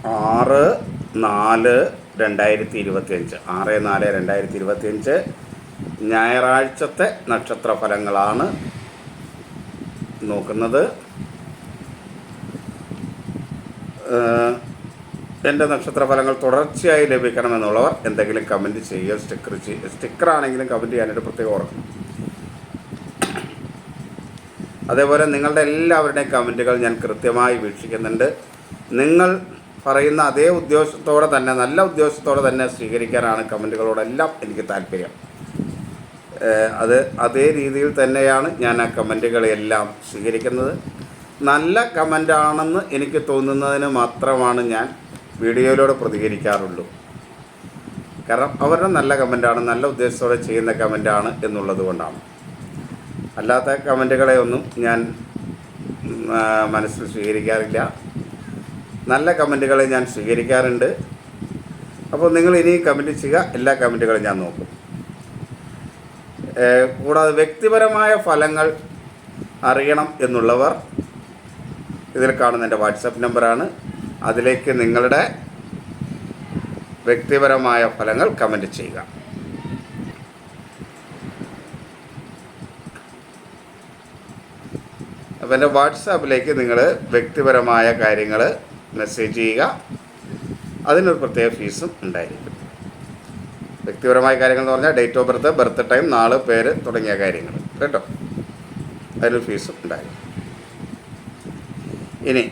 6/4/2025 6/4/2025 ഞായറാഴ്ചത്തെ നക്ഷത്ര ഫലങ്ങളാണ് നോക്കുന്നത്. എൻ്റെ നക്ഷത്ര ഫലങ്ങൾ തുടർച്ചയായി ലഭിക്കണമെന്നുള്ളവർ എന്തെങ്കിലും കമൻറ്റ് ചെയ്യുക. സ്റ്റിക്കറാണെങ്കിലും കമൻറ്റ് ചെയ്യാനായിട്ട് പ്രത്യേകം ഓർക്കണം. അതേപോലെ നിങ്ങളുടെ എല്ലാവരുടെയും കമൻറ്റുകൾ ഞാൻ കൃത്യമായി വീക്ഷിക്കുന്നുണ്ട്. നിങ്ങൾ പറയുന്ന അതേ ഉദ്ദേശത്തോടെ തന്നെ, നല്ല ഉദ്ദേശത്തോടെ തന്നെ സ്വീകരിക്കാനാണ് കമൻറ്റുകളോടെല്ലാം എനിക്ക് താല്പര്യം. അതേ രീതിയിൽ തന്നെയാണ് ഞാൻ ആ കമൻറ്റുകളെല്ലാം സ്വീകരിക്കുന്നത്. നല്ല കമൻ്റാണെന്ന് എനിക്ക് തോന്നുന്നതിന് മാത്രമാണ് ഞാൻ വീഡിയോയിലൂടെ പ്രതികരിക്കാറുള്ളൂ. കാരണം അവരുടെ നല്ല കമൻ്റാണ്, നല്ല ഉദ്ദേശത്തോടെ ചെയ്യുന്ന കമൻ്റാണ് എന്നുള്ളത് കൊണ്ടാണ്. അല്ലാത്ത കമൻറ്റുകളെ ഒന്നും ഞാൻ മനസ്സിൽ സ്വീകരിക്കാറില്ല. നല്ല കമൻറ്റുകളെ ഞാൻ സ്വീകരിക്കാറുണ്ട്. അപ്പോൾ നിങ്ങൾ ഇനി കമൻറ്റ് ചെയ്യുക. എല്ലാ കമൻറ്റുകളും ഞാൻ നോക്കും. കൂടാതെ വ്യക്തിപരമായ ഫലങ്ങൾ അറിയണം എന്നുള്ളവർ ഇതിൽ കാണുന്ന എൻ്റെ വാട്സപ്പ് നമ്പറാണ്. അതിലേക്ക് നിങ്ങളുടെ വ്യക്തിപരമായ ഫലങ്ങൾ കമൻറ്റ് ചെയ്യുക. അപ്പോൾ എൻ്റെ വാട്സാപ്പിലേക്ക് നിങ്ങൾ വ്യക്തിപരമായ കാര്യങ്ങൾ മെസ്സേജ് ചെയ്യുക. അതിനൊരു പ്രത്യേക ഫീസും ഉണ്ടായിരിക്കും. വ്യക്തിപരമായ കാര്യങ്ങൾ എന്ന് പറഞ്ഞാൽ date of birth, birth time, നാള്, പേര് തുടങ്ങിയ കാര്യങ്ങൾ കേട്ടോ. അതിനൊരു ഫീസും ഉണ്ടായിരിക്കും. ഇനി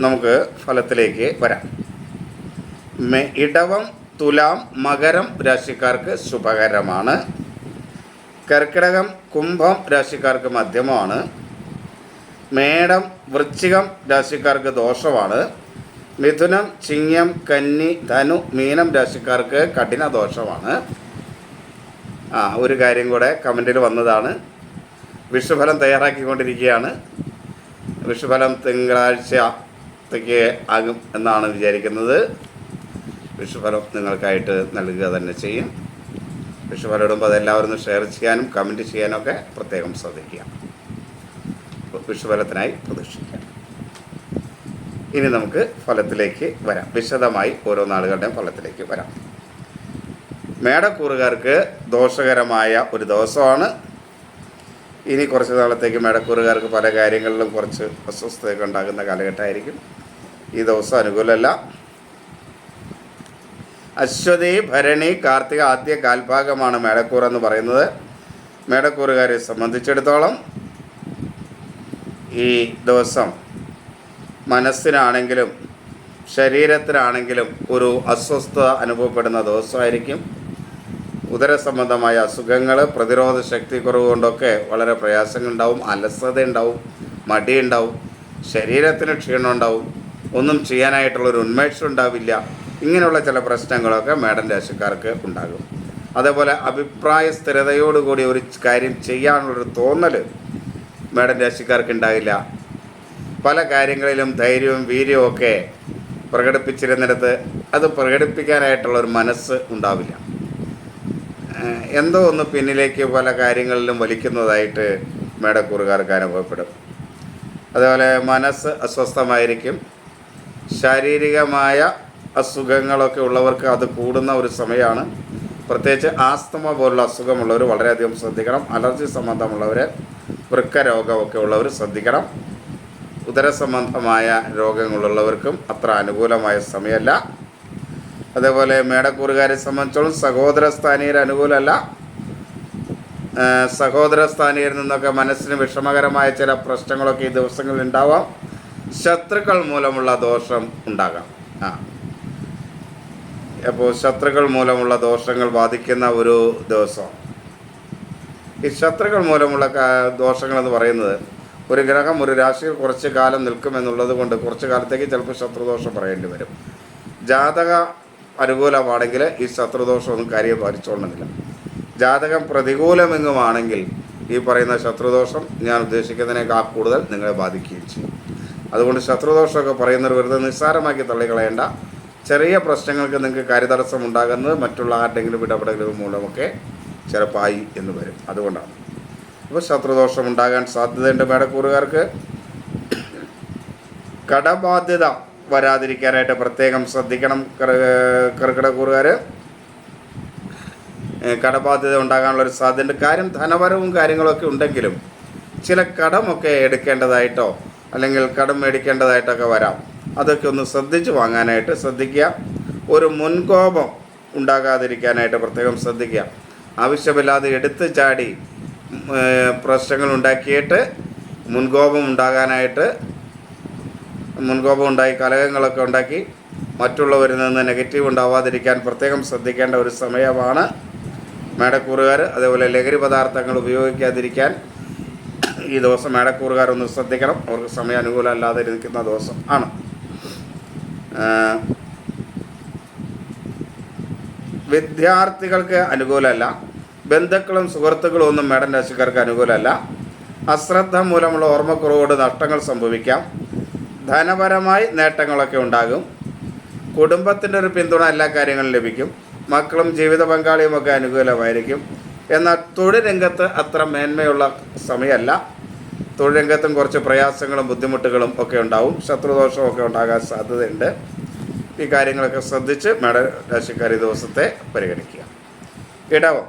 നമുക്ക് ഫലത്തിലേക്ക് വരാം. ഇടവം, തുലാം, മകരം രാശിക്കാർക്ക് ശുഭകരമാണ്. കർക്കിടകം, കുംഭം രാശിക്കാർക്ക് മധ്യമമാണ്. മേടം, വൃശ്ചികം രാശിക്കാർക്ക് ദോഷമാണ്. മിഥുനം, ചിങ്ങം, കന്നി, ധനു, മീനം രാശിക്കാർക്ക് കഠിന ദോഷമാണ്. ഒരു കാര്യം കൂടെ കമൻറ്റിൽ വന്നതാണ്. വിഷുഫലം തയ്യാറാക്കിക്കൊണ്ടിരിക്കുകയാണ്. വിഷുഫലം തിങ്കളാഴ്ചത്തേക്ക് ആകും എന്നാണ് വിചാരിക്കുന്നത്. വിഷുഫലം നിങ്ങൾക്കായിട്ട് നൽകുക തന്നെ ചെയ്യും. വിഷുഫലം ഇടുമ്പോൾ അതെല്ലാവരും ഒന്ന് ഷെയർ ചെയ്യാനും കമൻറ്റ് ചെയ്യാനൊക്കെ പ്രത്യേകം ശ്രദ്ധിക്കുക. വിഷുഫലത്തിനായി പ്രതീക്ഷിക്കാം. ഇനി നമുക്ക് ഫലത്തിലേക്ക് വരാം. വിശദമായി ഓരോ നാളുകളുടെയും ഫലത്തിലേക്ക് വരാം. മേടക്കൂറുകാർക്ക് ദോഷകരമായ ഒരു ദിവസമാണ്. ഇനി കുറച്ച് നാളത്തേക്ക് മേടക്കൂറുകാർക്ക് പല കാര്യങ്ങളിലും കുറച്ച് അസ്വസ്ഥതയൊക്കെ ഉണ്ടാകുന്ന കാലഘട്ടമായിരിക്കും. ഈ ദിവസം അനുകൂലമല്ല. അശ്വതി, ഭരണി, കാർത്തിക ആദ്യ കാൽഭാഗമാണ് മേടക്കൂർ എന്ന് പറയുന്നത്. മേടക്കൂറുകാരെ സംബന്ധിച്ചിടത്തോളം ഈ ദിവസം മനസ്സിനാണെങ്കിലും ശരീരത്തിനാണെങ്കിലും ഒരു അസ്വസ്ഥത അനുഭവപ്പെടുന്ന ദിവസമായിരിക്കും. ഉദരസംബന്ധമായ അസുഖങ്ങൾ, പ്രതിരോധ ശക്തി കുറവ് കൊണ്ടൊക്കെ വളരെ പ്രയാസങ്ങളുണ്ടാവും. അലസത ഉണ്ടാവും, മടിയുണ്ടാവും, ശരീരത്തിന് ക്ഷീണം ഉണ്ടാവും, ഒന്നും ചെയ്യാനായിട്ടുള്ളൊരു ഉന്മേഷം ഉണ്ടാവില്ല. ഇങ്ങനെയുള്ള ചില പ്രശ്നങ്ങളൊക്കെ മേടൻ രാശിക്കാർക്ക് ഉണ്ടാകും. അതേപോലെ അഭിപ്രായ സ്ഥിരതയോടുകൂടി ഒരു കാര്യം ചെയ്യാനുള്ളൊരു തോന്നൽ മേടൻ രാശിക്കാർക്ക് ഉണ്ടാകില്ല. പല കാര്യങ്ങളിലും ധൈര്യവും വീര്യവും ഒക്കെ പ്രകടിപ്പിച്ചിരുന്നിടത്ത് അത് പ്രകടിപ്പിക്കാനായിട്ടുള്ളൊരു മനസ്സ് ഉണ്ടാവില്ല. എന്തോ ഒന്ന് പിന്നിലേക്ക് പല കാര്യങ്ങളിലും വലിക്കുന്നതായിട്ട് മേടക്കൂറുകാർക്ക് അനുഭവപ്പെടും. അതുപോലെ മനസ്സ് അസ്വസ്ഥമായിരിക്കും. ശാരീരികമായ അസുഖങ്ങളൊക്കെ ഉള്ളവർക്ക് അത് കൂടുന്ന ഒരു സമയമാണ്. പ്രത്യേകിച്ച് ആസ്തമ പോലുള്ള അസുഖമുള്ളവർ വളരെയധികം ശ്രദ്ധിക്കണം. അലർജി സംബന്ധമുള്ളവർ, വൃക്ക രോഗമൊക്കെ ഉള്ളവർ ശ്രദ്ധിക്കണം. ഉദരസംബന്ധമായ രോഗങ്ങളുള്ളവർക്കും അത്ര അനുകൂലമായ സമയമല്ല. അതേപോലെ മേടക്കൂറുകാരെ സംബന്ധിച്ചോളം സഹോദരസ്ഥാനീയർ അനുകൂലമല്ല. സഹോദരസ്ഥാനീയരിൽ നിന്നൊക്കെ മനസ്സിന് വിഷമകരമായ ചില പ്രശ്നങ്ങളൊക്കെ ഈ ദിവസങ്ങളിൽ ഉണ്ടാവാം. ശത്രുക്കൾ മൂലമുള്ള ദോഷം ഉണ്ടാകാം. അപ്പോൾ ശത്രുക്കൾ മൂലമുള്ള ദോഷങ്ങൾ ബാധിക്കുന്ന ഒരു ദിവസം. ഈ ശത്രുക്കൾ മൂലമുള്ള ദോഷങ്ങളെന്ന് പറയുന്നത് ഒരു ഗ്രഹം ഒരു രാശിയിൽ കുറച്ച് കാലം നിൽക്കുമെന്നുള്ളത് കൊണ്ട് കുറച്ച് കാലത്തേക്ക് ചിലപ്പോൾ ശത്രുദോഷം പറയേണ്ടി വരും. ജാതക അനുകൂലമാണെങ്കിൽ ഈ ശത്രുദോഷമൊന്നും കാര്യം ബാധിച്ചോളുന്നില്ല. ജാതകം പ്രതികൂലമെങ്ങുമാണെങ്കിൽ ഈ പറയുന്ന ശത്രുദോഷം ഞാൻ ഉദ്ദേശിക്കുന്നതിനേക്കാൾ കൂടുതൽ നിങ്ങളെ ബാധിക്കുകയും ചെയ്യും. അതുകൊണ്ട് ശത്രുദോഷമൊക്കെ പറയുന്നവർ വെറുതെ നിസ്സാരമാക്കി തള്ളിക്കളയേണ്ട. ചെറിയ പ്രശ്നങ്ങൾക്ക് നിങ്ങൾക്ക് കാര്യതടസ്സം ഉണ്ടാകുന്നത് മറ്റുള്ള ആരുടെങ്കിലും ഇടപെടലുകൾ മൂലമൊക്കെ ചിലപ്പോൾ ആയി എന്ന് വരും. അതുകൊണ്ടാണ് അപ്പോൾ ശത്രുദോഷം ഉണ്ടാകാൻ സാധ്യതയുണ്ട്. മേടക്കൂറുകാർക്ക് കടബാധ്യത വരാതിരിക്കാനായിട്ട് പ്രത്യേകം ശ്രദ്ധിക്കണം. കർക്കിടകൂറുകാർ കടബാധ്യത ഉണ്ടാകാനുള്ളൊരു സാധ്യതയുണ്ട്. കാര്യം ധനപരവും കാര്യങ്ങളൊക്കെ ഉണ്ടെങ്കിലും ചില കടമൊക്കെ എടുക്കേണ്ടതായിട്ടോ അല്ലെങ്കിൽ കടം മേടിക്കേണ്ടതായിട്ടൊക്കെ വരാം. അതൊക്കെ ഒന്ന് ശ്രദ്ധിച്ച് വാങ്ങാനായിട്ട് ശ്രദ്ധിക്കുക. ഒരു മുൻകോപം ഉണ്ടാകാതിരിക്കാനായിട്ട് പ്രത്യേകം ശ്രദ്ധിക്കുക. ആവശ്യമില്ലാതെ എടുത്ത് ചാടി പ്രശ്നങ്ങൾ ഉണ്ടാക്കിയിട്ട് മുൻകോപം ഉണ്ടായി കലഹങ്ങളൊക്കെ ഉണ്ടാക്കി മറ്റുള്ളവരിൽ നിന്ന് നെഗറ്റീവ് ഉണ്ടാവാതിരിക്കാൻ പ്രത്യേകം ശ്രദ്ധിക്കേണ്ട ഒരു സമയമാണ് മേടക്കൂറുകാർ. അതേപോലെ ലഹരി പദാർത്ഥങ്ങൾ ഉപയോഗിക്കാതിരിക്കാൻ ഈ ദിവസം മേടക്കൂറുകാരൊന്ന് ശ്രദ്ധിക്കണം. അവർക്ക് സമയം അനുകൂലമല്ലാതെ ഇരിക്കുന്ന ദിവസം ആണ്. വിദ്യാർത്ഥികൾക്ക് അനുകൂലമല്ല. ബന്ധുക്കളും സുഹൃത്തുക്കളും ഒന്നും മേടൻ രാശിക്കാർക്ക് അനുകൂലമല്ല. അശ്രദ്ധ മൂലമുള്ള ഓർമ്മക്കുറവോട് നഷ്ടങ്ങൾ സംഭവിക്കാം. ധനപരമായി നേട്ടങ്ങളൊക്കെ ഉണ്ടാകും. കുടുംബത്തിൻ്റെ ഒരു പിന്തുണ എല്ലാ കാര്യങ്ങളും ലഭിക്കും. മക്കളും ജീവിത പങ്കാളിയുമൊക്കെ അനുകൂലമായിരിക്കും. എന്നാൽ തൊഴിൽ രംഗത്ത് അത്ര മേന്മയുള്ള സമയമല്ല. തൊഴിൽ രംഗത്തും കുറച്ച് പ്രയാസങ്ങളും ബുദ്ധിമുട്ടുകളും ഒക്കെ ഉണ്ടാവും. ശത്രുദോഷമൊക്കെ ഉണ്ടാകാൻ സാധ്യതയുണ്ട്. ഈ കാര്യങ്ങളൊക്കെ ശ്രദ്ധിച്ച് മേടരാശിക്കാർ ഈ ദിവസത്തെ പരിഗണിക്കുക. ഇടവം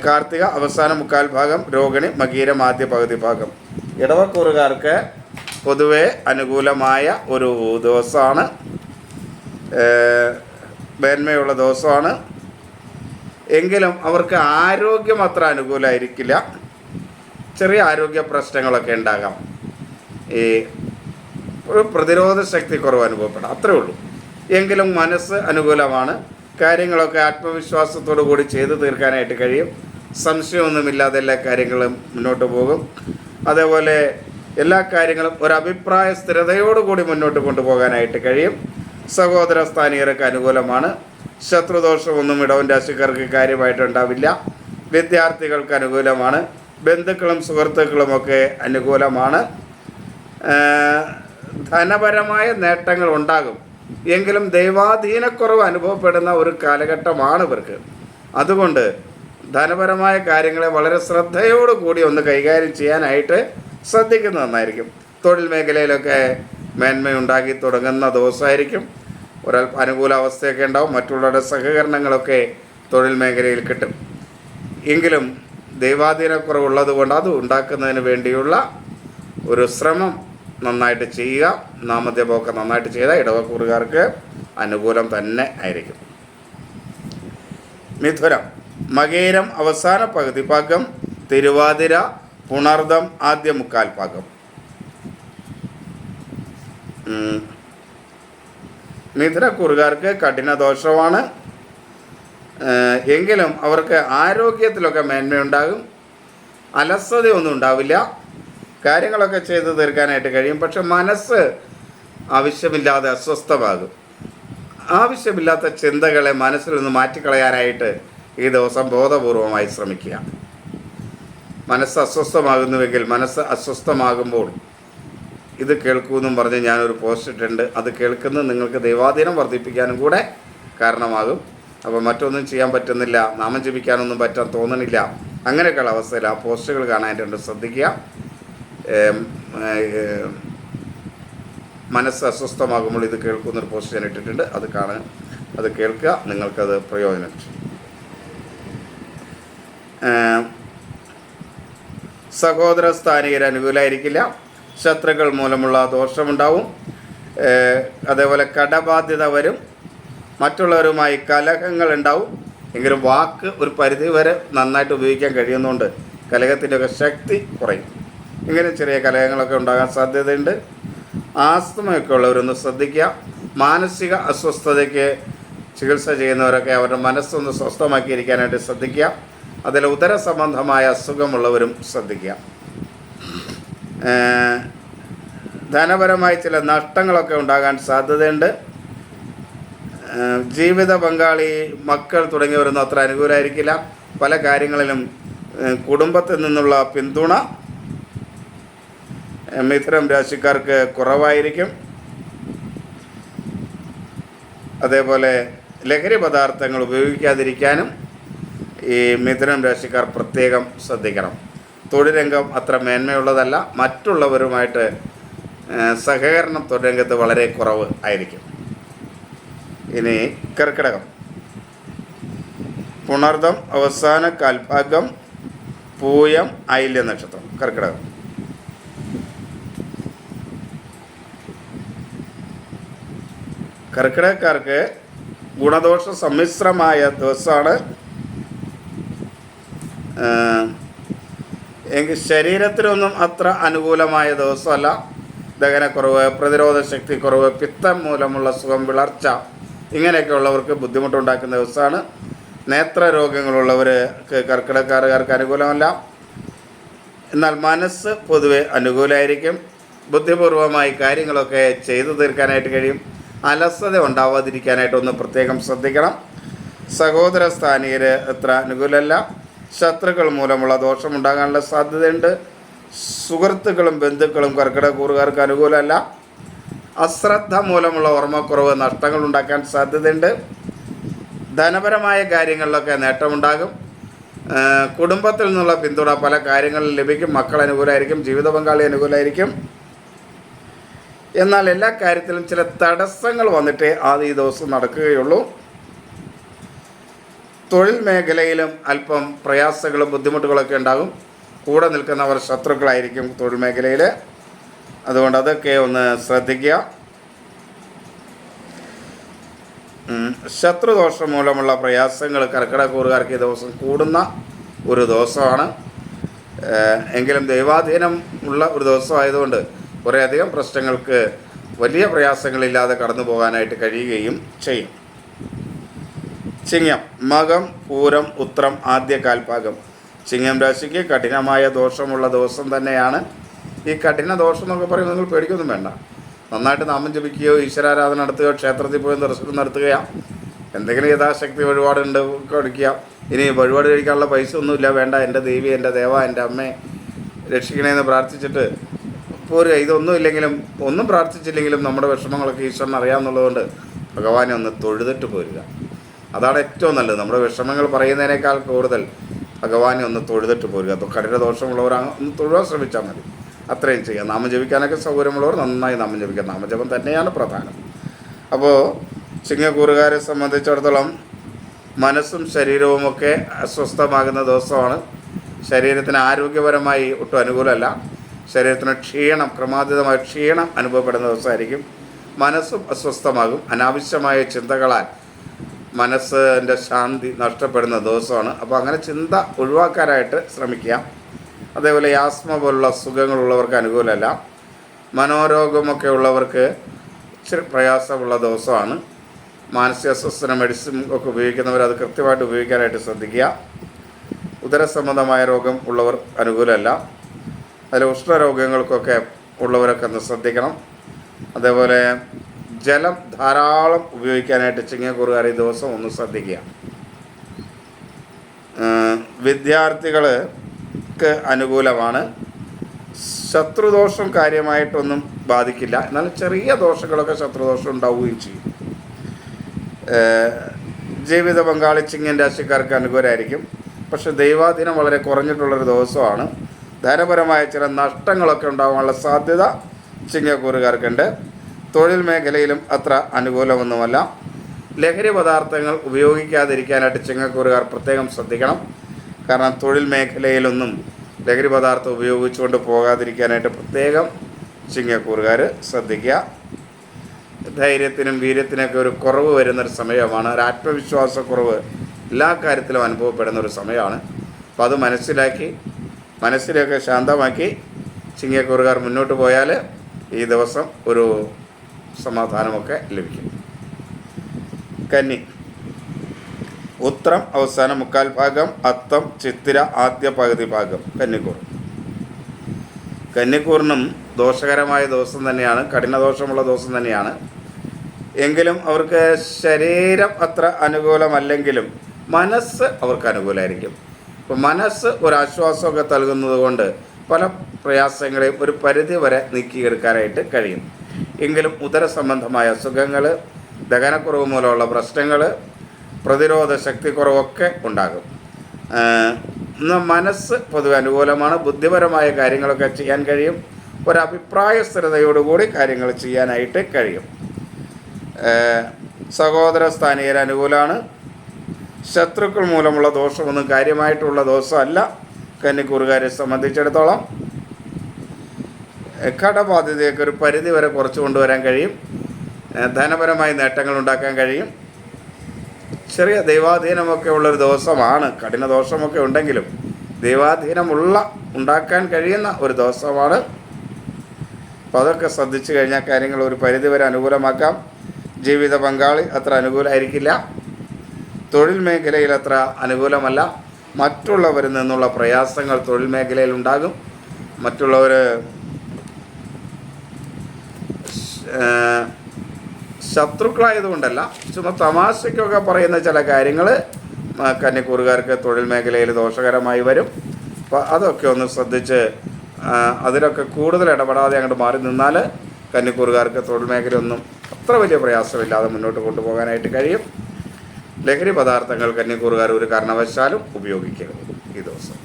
കാർത്തിക അവസാന മുക്കാൽ ഭാഗം, രോഹിണി മകീരം ആദ്യ പകുതി ഭാഗം. ഇടവക്കൂറുകാർക്ക് പൊതുവെ അനുകൂലമായ ഒരു ദിവസമാണ്, മേന്മയുള്ള ദിവസമാണ്. എങ്കിലും അവർക്ക് ആരോഗ്യം അത്ര അനുകൂലമായിരിക്കില്ല. ചെറിയ ആരോഗ്യ പ്രശ്നങ്ങളൊക്കെ ഉണ്ടാകാം. ഈ ഒരു പ്രതിരോധ ശക്തി കുറവ് അനുഭവപ്പെടാം, അത്രേ ഉള്ളൂ. എങ്കിലും മനസ്സ് അനുകൂലമാണ്. കാര്യങ്ങളൊക്കെ ആത്മവിശ്വാസത്തോടു കൂടി ചെയ്തു തീർക്കാനായിട്ട് കഴിയും. സംശയമൊന്നുമില്ലാതെ എല്ലാ കാര്യങ്ങളും മുന്നോട്ട് പോകും. അതേപോലെ എല്ലാ കാര്യങ്ങളും ഒരഭിപ്രായ സ്ഥിരതയോടുകൂടി മുന്നോട്ട് കൊണ്ടുപോകാനായിട്ട് കഴിയും. സഹോദര സ്ഥാനീയർക്ക് അനുകൂലമാണ്. ശത്രുദോഷമൊന്നും ഇടവൻ രാശിക്കാർക്ക് കാര്യമായിട്ടുണ്ടാവില്ല. വിദ്യാർത്ഥികൾക്ക് അനുകൂലമാണ്. ബന്ധുക്കളും സുഹൃത്തുക്കളുമൊക്കെ അനുകൂലമാണ്. ധനപരമായ നേട്ടങ്ങൾ ഉണ്ടാകും. എങ്കിലും ദൈവാധീനക്കുറവ് അനുഭവപ്പെടുന്ന ഒരു കാലഘട്ടമാണ് ഇവർക്ക്. അതുകൊണ്ട് ധനപരമായ കാര്യങ്ങളെ വളരെ ശ്രദ്ധയോടുകൂടി ഒന്ന് കൈകാര്യം ചെയ്യാനായിട്ട് ശ്രദ്ധിക്കുന്നത് നന്നായിരിക്കും. തൊഴിൽ മേഖലയിലൊക്കെ മേന്മയുണ്ടാക്കി തുടങ്ങുന്ന ദിവസമായിരിക്കും. ഒരൽപ്പം അനുകൂല അവസ്ഥയൊക്കെ ഉണ്ടാവും. മറ്റുള്ളവരുടെ സഹകരണങ്ങളൊക്കെ തൊഴിൽ മേഖലയിൽ കിട്ടും. എങ്കിലും ദൈവാധീനക്കുറവുള്ളത് കൊണ്ട് അത് ഉണ്ടാക്കുന്നതിന് വേണ്ടിയുള്ള ഒരു ശ്രമം നന്നായിട്ട് ചെയ്യുക. നാമജപമൊക്കെ നന്നായിട്ട് ചെയ്താൽ ഇടവക്കൂറുകാർക്ക് അനുകൂലം തന്നെ ആയിരിക്കും. മിഥുനം മകേരം അവസാന പകുതി ഭാഗം, തിരുവാതിര പുണർദം ആദ്യ മുക്കാൽ ഭാഗം. മിഥുനക്കൂറുകാർക്ക് കഠിന ദോഷമാണ്. എങ്കിലും അവർക്ക് ആരോഗ്യത്തിലൊക്കെ മേന്മയുണ്ടാകും. അലസതയൊന്നും ഉണ്ടാവില്ല. കാര്യങ്ങളൊക്കെ ചെയ്തു തീർക്കാനായിട്ട് കഴിയും. പക്ഷെ മനസ്സ് ആവശ്യമില്ലാതെ അസ്വസ്ഥമാകും. ആവശ്യമില്ലാത്ത ചിന്തകളെ മനസ്സിൽ നിന്ന് മാറ്റിക്കളയാനായിട്ട് ഈ ദിവസം ബോധപൂർവമായി ശ്രമിക്കുക. മനസ്സ് അസ്വസ്ഥമാകുന്നുവെങ്കിൽ, മനസ്സ് അസ്വസ്ഥമാകുമ്പോൾ ഇത് കേൾക്കൂന്നും പറഞ്ഞ് ഞാനൊരു പോസ്റ്റ് ഇട്ടിട്ടുണ്ട്. അത് കേൾക്കുന്നത് നിങ്ങൾക്ക് ദൈവാധീനം വർദ്ധിപ്പിക്കാനും കൂടെ കാരണമാകും. അപ്പോൾ മറ്റൊന്നും ചെയ്യാൻ പറ്റുന്നില്ല, നാമം ജപിക്കാനൊന്നും പറ്റാൻ തോന്നണില്ല, അങ്ങനെയൊക്കെയുള്ള അവസ്ഥയിൽ ആ പോസ്റ്റുകൾ കാണാനായിട്ടുണ്ട്. ശ്രദ്ധിക്കുക. മനസ്സ് അസ്വസ്ഥമാകുമ്പോൾ ഇത് കേൾക്കുന്നൊരു പോസ്റ്റ് ഞാൻ ഇട്ടിട്ടുണ്ട്. അത് കാണുക, അത് കേൾക്കുക, നിങ്ങൾക്കത് പ്രയോജനം ചെയ്യും. സഹോദര സ്ഥാനീയർ അനുകൂലമായിരിക്കില്ല. ശത്രുക്കൾ മൂലമുള്ള ദോഷമുണ്ടാവും. അതേപോലെ കടബാധ്യത വരും. മറ്റുള്ളവരുമായി കലഹങ്ങൾ ഉണ്ടാവും. എങ്കിലും വാക്ക് ഒരു പരിധി വരെ നന്നായിട്ട് ഉപയോഗിക്കാൻ കഴിയുന്നതുകൊണ്ട് കലഹത്തിൻ്റെയൊക്കെ ശക്തി കുറയും. ഇങ്ങനെ ചെറിയ കലഹങ്ങളൊക്കെ ഉണ്ടാകാൻ സാധ്യതയുണ്ട്. ആസ്തമയൊക്കെ ഉള്ളവരൊന്ന് ശ്രദ്ധിക്കുക. മാനസിക അസ്വസ്ഥതയ്ക്ക് ചികിത്സ ചെയ്യുന്നവരൊക്കെ അവരുടെ മനസ്സൊന്ന് സ്വസ്ഥമാക്കിയിരിക്കാനായിട്ട് ശ്രദ്ധിക്കുക. അതിൽ ഉദര സംബന്ധമായ അസുഖമുള്ളവരും ശ്രദ്ധിക്കുക. ധനപരമായി ചില നഷ്ടങ്ങളൊക്കെ ഉണ്ടാകാൻ സാധ്യതയുണ്ട്. ജീവിത പങ്കാളി, മക്കൾ തുടങ്ങിയവരൊന്നും അത്ര അനുകൂലമായിരിക്കില്ല. പല കാര്യങ്ങളിലും കുടുംബത്തിൽ നിന്നുള്ള പിന്തുണ മിഥുനം രാശിക്കാർക്ക് കുറവായിരിക്കും. അതേപോലെ ലഹരി പദാർത്ഥങ്ങൾ ഉപയോഗിക്കാതിരിക്കാനും ഈ മിഥുനം രാശിക്കാർ പ്രത്യേകം ശ്രദ്ധിക്കണം. തൊഴിൽ രംഗം അത്ര മേന്മയുള്ളതല്ല. മറ്റുള്ളവരുമായിട്ട് സഹകരണം തൊഴിൽ രംഗത്ത് വളരെ കുറവ് ആയിരിക്കും. ഇനി കർക്കിടകം, പുണർദം അവസാന കാൽഭാഗം, പൂയം ആയില്യ നക്ഷത്രം. കർക്കിടകം കർക്കിടകക്കാർക്ക് ഗുണദോഷ സമ്മിശ്രമായ ദിവസമാണ്. എങ്കിൽ ശരീരത്തിനൊന്നും അത്ര അനുകൂലമായ ദിവസമല്ല. ദഹനക്കുറവ്, പ്രതിരോധ ശക്തി കുറവ്, പിത്തം മൂലമുള്ള സുഖം, വിളർച്ച, ഇങ്ങനെയൊക്കെ ഉള്ളവർക്ക് ബുദ്ധിമുട്ടുണ്ടാക്കുന്ന ദിവസമാണ്. നേത്രരോഗങ്ങളുള്ളവർക്ക് കർക്കിടകക്കാർക്ക് അനുകൂലമല്ല. എന്നാൽ മനസ്സ് പൊതുവെ അനുകൂലമായിരിക്കും. ബുദ്ധിപൂർവമായി കാര്യങ്ങളൊക്കെ ചെയ്തു തീർക്കാനായിട്ട് കഴിയും. അലസത ഉണ്ടാവാതിരിക്കാനായിട്ടൊന്ന് പ്രത്യേകം ശ്രദ്ധിക്കണം. സഹോദര സ്ഥാനീയർ അത്ര അനുകൂലമല്ല. ശത്രുക്കൾ മൂലമുള്ള ദോഷമുണ്ടാകാനുള്ള സാധ്യതയുണ്ട്. സുഹൃത്തുക്കളും ബന്ധുക്കളും കർക്കിടകക്കൂറുകാർക്ക് അനുകൂലമല്ല. അശ്രദ്ധ മൂലമുള്ള ഓർമ്മക്കുറവ് നഷ്ടങ്ങൾ ഉണ്ടാക്കാൻ സാധ്യതയുണ്ട്. ധനപരമായ കാര്യങ്ങളിലൊക്കെ നേട്ടമുണ്ടാകും. കുടുംബത്തിൽ നിന്നുള്ള പിന്തുണ പല കാര്യങ്ങളിൽ ലഭിക്കും. മക്കൾ അനുകൂലമായിരിക്കും. ജീവിത പങ്കാളി അനുകൂലമായിരിക്കും. എന്നാൽ എല്ലാ കാര്യത്തിലും ചില തടസ്സങ്ങൾ വന്നിട്ടേ ഈ ദിവസം നടക്കുകയുള്ളൂ. തൊഴിൽ മേഖലയിലും അല്പം പ്രയാസങ്ങളും ബുദ്ധിമുട്ടുകളൊക്കെ ഉണ്ടാകും. കൂടെ നിൽക്കുന്നവർ ശത്രുക്കളായിരിക്കും തൊഴിൽ മേഖലയിൽ. അതുകൊണ്ട് അതൊക്കെ ഒന്ന് ശ്രദ്ധിക്കുക. ശത്രുദോഷം മൂലമുള്ള പ്രയാസങ്ങൾ കർക്കിടകക്കൂറുകാർക്ക് ഈ ദിവസം കൂടുന്ന ഒരു ദിവസമാണ്. എങ്കിലും ദൈവാധീനം ഉള്ള ഒരു ദിവസമായതുകൊണ്ട് കുറേയധികം പ്രശ്നങ്ങൾക്ക് വലിയ പ്രയാസങ്ങളില്ലാതെ കടന്നു പോകാനായിട്ട് കഴിയുകയും ചെയ്യും. ചിങ്ങം, മകം, പൂരം, ഉത്രം ആദ്യ കാൽഭാഗം. ചിങ്ങം രാശിക്ക് കഠിനമായ ദോഷമുള്ള ദിവസം തന്നെയാണ്. ഈ കഠിന ദോഷം എന്നൊക്കെ പറയുമ്പോൾ നിങ്ങൾ പേടിക്കൊന്നും വേണ്ട. നന്നായിട്ട് നാമം ജപിക്കുകയോ ഈശ്വരാരാധന നടത്തുകയോ ക്ഷേത്രത്തിൽ പോയി ദർശനം നടത്തുകയോ എന്തെങ്കിലും യഥാശക്തി വഴിപാടുണ്ട് കഴിക്കുക. ഇനി വഴിപാട് കഴിക്കാനുള്ള പൈസ ഒന്നുമില്ല, വേണ്ട, എൻ്റെ ദേവി, എൻ്റെ ദേവ, എൻ്റെ അമ്മയെ രക്ഷിക്കണേന്ന് പ്രാർത്ഥിച്ചിട്ട് പോരുക. ഇതൊന്നും ഇല്ലെങ്കിലും, ഒന്നും പ്രാർത്ഥിച്ചില്ലെങ്കിലും നമ്മുടെ വിഷമങ്ങളൊക്കെ ഈശ്വരന് അറിയാമെന്നുള്ളതുകൊണ്ട് ഭഗവാനെ ഒന്ന് തൊഴുതിട്ട് പോരുക. അതാണ് ഏറ്റവും നല്ലത്. നമ്മുടെ വിഷമങ്ങൾ പറയുന്നതിനേക്കാൾ കൂടുതൽ ഭഗവാനെ ഒന്ന് തൊഴുതിട്ട് പോരുക. കഠിന ദോഷമുള്ളവർ ഒന്ന് തൊഴുവാൻ ശ്രമിച്ചാൽ മതി. അത്രയും ചെയ്യുക. നാമം ജപിക്കാനൊക്കെ സൗകര്യമുള്ളവർ നന്നായി നാമം ജപിക്കുക. നാമജപം തന്നെയാണ് പ്രധാനം. അപ്പോൾ ചിങ്ങക്കൂറുകാരെ സംബന്ധിച്ചിടത്തോളം മനസ്സും ശരീരവുമൊക്കെ അസ്വസ്ഥമാകുന്ന ദിവസമാണ്. ശരീരത്തിന് ആരോഗ്യപരമായി ഒട്ടും അനുകൂലമല്ല. ശരീരത്തിന് ക്ഷീണം, ക്രമാതീതമായ ക്ഷീണം അനുഭവപ്പെടുന്ന ദിവസമായിരിക്കും. മനസ്സും അസ്വസ്ഥമാകും. അനാവശ്യമായ ചിന്തകളാൽ മനസ്സിൻ്റെ ശാന്തി നഷ്ടപ്പെടുന്ന ദിവസമാണ്. അപ്പോൾ അങ്ങനെ ചിന്ത ഒഴിവാക്കാനായിട്ട് ശ്രമിക്കുക. അതേപോലെ ആസ്മ പോലുള്ള അസുഖങ്ങളുള്ളവർക്ക് അനുകൂലമല്ല. മനോരോഗമൊക്കെ ഉള്ളവർക്ക് ഇച്ചിരി പ്രയാസമുള്ള ദിവസമാണ്. മാനസിക അസ്വസ്ഥന മെഡിസിൻ ഒക്കെ ഉപയോഗിക്കുന്നവർ അത് കൃത്യമായിട്ട് ഉപയോഗിക്കാനായിട്ട് ശ്രദ്ധിക്കുക. ഉദരസംബന്ധമായ രോഗം ഉള്ളവർ അനുകൂലമല്ല. അതിൽ ഉഷ്ണരോഗങ്ങൾക്കൊക്കെ ഉള്ളവരൊക്കെ ഒന്ന് ശ്രദ്ധിക്കണം. അതേപോലെ ജലം ധാരാളം ഉപയോഗിക്കാനായിട്ട് ചിങ്ങക്കൂറുകാർ ഈ ദിവസം ഒന്ന് ശ്രദ്ധിക്കുക. വിദ്യാർത്ഥികൾക്ക് അനുകൂലമാണ്. ശത്രുദോഷം കാര്യമായിട്ടൊന്നും ബാധിക്കില്ല. എന്നാൽ ചെറിയ ദോഷങ്ങളൊക്കെ ശത്രുദോഷം ഉണ്ടാവുകയും ചെയ്യും. ജീവിത പങ്കാളി ചിങ്ങൻ രാശിക്കാർക്ക് അനുകൂലമായിരിക്കും. പക്ഷെ ദൈവാധീനം വളരെ കുറഞ്ഞിട്ടുള്ളൊരു ദിവസമാണ്. ധനപരമായ ചില നഷ്ടങ്ങളൊക്കെ ഉണ്ടാകാനുള്ള സാധ്യത ചിങ്ങക്കൂറുകാർക്കുണ്ട്. തൊഴിൽ മേഖലയിലും അത്ര അനുകൂലമൊന്നുമല്ല. ലഹരി പദാർത്ഥങ്ങൾ ഉപയോഗിക്കാതിരിക്കാനായിട്ട് ചിങ്ങക്കൂറുകാർ പ്രത്യേകം ശ്രദ്ധിക്കണം. കാരണം തൊഴിൽ മേഖലയിലൊന്നും ലഹരി പദാർത്ഥം ഉപയോഗിച്ചുകൊണ്ട് പോകാതിരിക്കാനായിട്ട് പ്രത്യേകം ചിങ്ങക്കൂറുകാർ ശ്രദ്ധിക്കുക. ധൈര്യത്തിനും വീര്യത്തിനൊക്കെ ഒരു കുറവ് വരുന്നൊരു സമയമാണ്. ഒരു ആത്മവിശ്വാസക്കുറവ് എല്ലാ കാര്യത്തിലും അനുഭവപ്പെടുന്ന ഒരു സമയമാണ്. അപ്പോൾ അത് മനസ്സിലാക്കി മനസ്സിലൊക്കെ ശാന്തമാക്കി ചിങ്ങക്കൂറുകാർ മുന്നോട്ട് പോയാൽ ഈ ദിവസം ഒരു സമാധാനമൊക്കെ ലഭിക്കും. കന്നി, ഉത്രം അവസാന മുക്കാൽ ഭാഗം, അത്തം ചിത്തിര ആദ്യ പകുതി ഭാഗം. കന്നിക്കൂറിനും ദോഷകരമായ ദിവസം തന്നെയാണ്. കഠിന ദോഷമുള്ള ദിവസം തന്നെയാണ്. എങ്കിലും അവർക്ക് ശരീരം അത്ര അനുകൂലമല്ലെങ്കിലും മനസ്സ് അവർക്ക് അനുകൂലമായിരിക്കും. അപ്പോൾ മനസ്സ് ഒരാശ്വാസമൊക്കെ നൽകുന്നത് കൊണ്ട് പല പ്രയാസങ്ങളെയും ഒരു പരിധി വരെ നീക്കിയെടുക്കാനായിട്ട് കഴിയും. എങ്കിലും ഉദര സംബന്ധമായ അസുഖങ്ങൾ, ദഹനക്കുറവ് മൂലമുള്ള പ്രശ്നങ്ങൾ, പ്രതിരോധ ശക്തി കുറവൊക്കെ ഉണ്ടാകും. മനസ്സ് പൊതുവെ അനുകൂലമാണ്. ബുദ്ധിപരമായ കാര്യങ്ങളൊക്കെ ചെയ്യാൻ കഴിയും. ഒരഭിപ്രായ സ്ഥിരതയോടുകൂടി കാര്യങ്ങൾ ചെയ്യാനായിട്ട് കഴിയും. സഹോദര സ്ഥാനീയർ അനുകൂലമാണ്. ശത്രുക്കൾ മൂലമുള്ള ദോഷമൊന്നും കാര്യമായിട്ടുള്ള ദോഷമല്ല കന്നിക്കൂറുകാരെ സംബന്ധിച്ചിടത്തോളം. കടബാധ്യതയൊക്കെ ഒരു പരിധി വരെ കുറച്ച് കൊണ്ടുവരാൻ കഴിയും. ധനപരമായ നേട്ടങ്ങൾ ഉണ്ടാക്കാൻ കഴിയും. ചെറിയ ദൈവാധീനമൊക്കെ ഉള്ളൊരു ദിവസമാണ്. കഠിന ദോഷമൊക്കെ ഉണ്ടെങ്കിലും ഉണ്ടാക്കാൻ കഴിയുന്ന ഒരു ദിവസമാണ്. അപ്പോൾ അതൊക്കെ ശ്രദ്ധിച്ചു കഴിഞ്ഞാൽ കാര്യങ്ങൾ ഒരു പരിധി വരെ അനുകൂലമാക്കാം. ജീവിത പങ്കാളി അത്ര അനുകൂലമായിരിക്കില്ല. തൊഴിൽ മേഖലയിൽ അത്ര അനുകൂലമല്ല. മറ്റുള്ളവരിൽ നിന്നുള്ള പ്രയാസങ്ങൾ തൊഴിൽ മേഖലയിൽ ഉണ്ടാകും. മറ്റുള്ളവർ ശത്രുക്കളായതുകൊണ്ടല്ല, ചുമ്മാ തമാശയ്ക്കൊക്കെ പറയുന്ന ചില കാര്യങ്ങൾ കന്നിക്കൂറുകാർക്ക് തൊഴിൽ മേഖലയിൽ ദോഷകരമായി വരും. അപ്പോൾ അതൊക്കെ ഒന്ന് ശ്രദ്ധിച്ച് അതിലൊക്കെ കൂടുതൽ ഇടപെടാതെ അങ്ങോട്ട് മാറി നിന്നാൽ കന്നിക്കൂറുകാർക്ക് തൊഴിൽ മേഖലയൊന്നും അത്ര വലിയ പ്രയാസമില്ലാതെ മുന്നോട്ട് കൊണ്ടുപോകാനായിട്ട് കഴിയും. ലഹരി പദാർത്ഥങ്ങൾ കന്നിക്കൂറുകാർ ഒരു കാരണവശാലും ഉപയോഗിക്കരുത് ഈ ദിവസം.